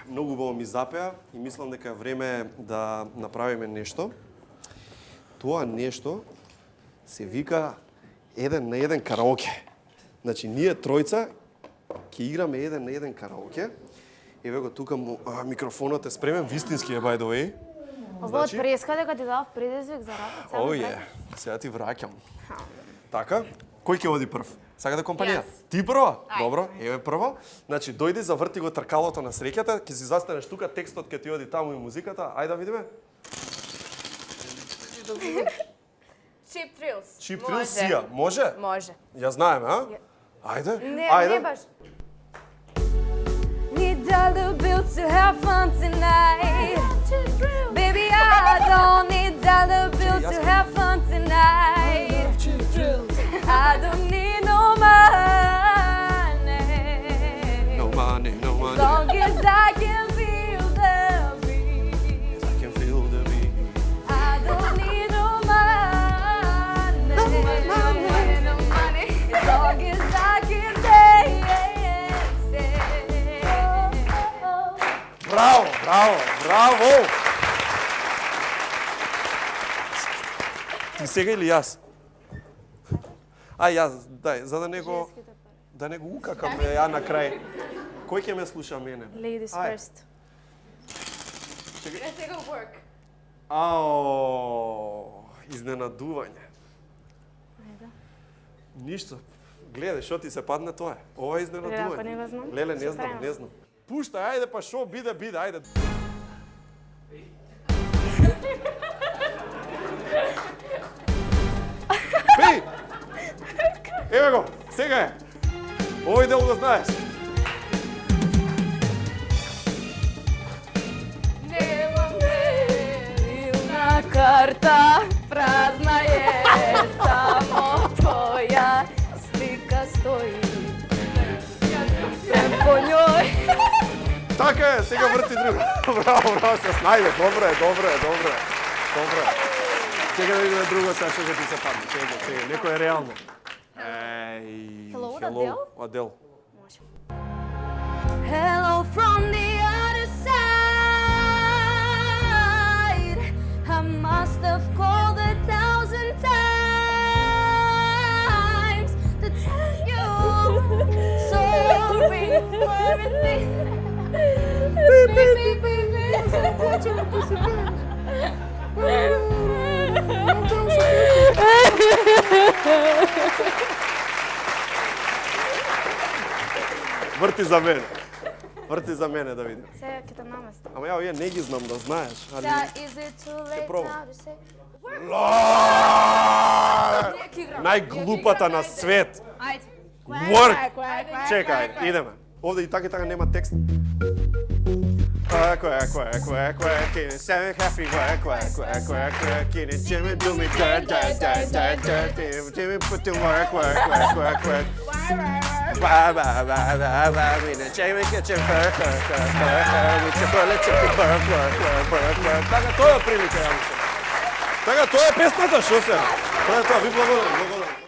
Многу убаво ми запеа и мислам дека е време да направиме нешто. Тоа нешто се вика еден на еден караоке. Значи, ние тројца ќе играме еден на еден караоке. Еве го тука микрофонот е спремен, вистински е by the way. Ова од преска дека ти дав предизвик за работа. Оје, сега ти враќам. Така, кој ќе оди прв? Сака да компанија? Јас. Ти прва? Добро, еве прво. Значи, дојди, заврти го тркалото на среќата, ќе си застанеш тука, текстот ќе ти оди таму и музиката. Ајде да видиме. Cheap Thrills. Cheap Thrills сија, може? Може. Ја знаеме, а? Ајде, Не, ајде. не баш. Need dollar bills to have fun tonight. Baby, I don't need dollar bills to have fun tonight. I don't need no money. No money, no money. As long as I can feel the beat. I can feel the beat. I don't need no money. No money, no money. As long as I can dance. Браво, браво, браво! Ти сега или јас? Јас, дај, за да не го укакам ја на крај. Кој ќе ме слуша мене? Ladies first. Чекај. Let's go work. Изненадување. Ајде. Ништо. Гледај, што ти се падне тоа? Ова е изненадување. Леле, па не го знам. Леле, не Што знам, правиме? не знам. Пушта, ајде па шо биде, ајде. Пей! Еве го, сега е. Овој дел го знаеш. Немам кредитна карта, празна е, само твоја слика стои. Пред по њој. Така е, сега врти друго. Браво, се снајде. Добро е. Чекај да видиме друго сега што ќе ти се падне. Чекај, некој е реално. Hello, Adele? Адел. Hello from the other side. I must have called 1,000 times to tell you sorry for everything. Врти за мене да видим. Сега ќе те наместам. Ама ја овие не ги знам да знаеш, али Сега, is it too late пробам. now to say... Најглупата на свет. Ајде. Work. Чекај, идеме. Овде и така нема текст. Quack, can it sound happy? Quack, can it Jimmy do me dirt, Jimmy put the work. Bye, we the Jimmy get your work, with your bullet, work. Така тоа е прилика, ја мислам. Така тоа е песната, шо се? Тоа е тоа, ви благодарам.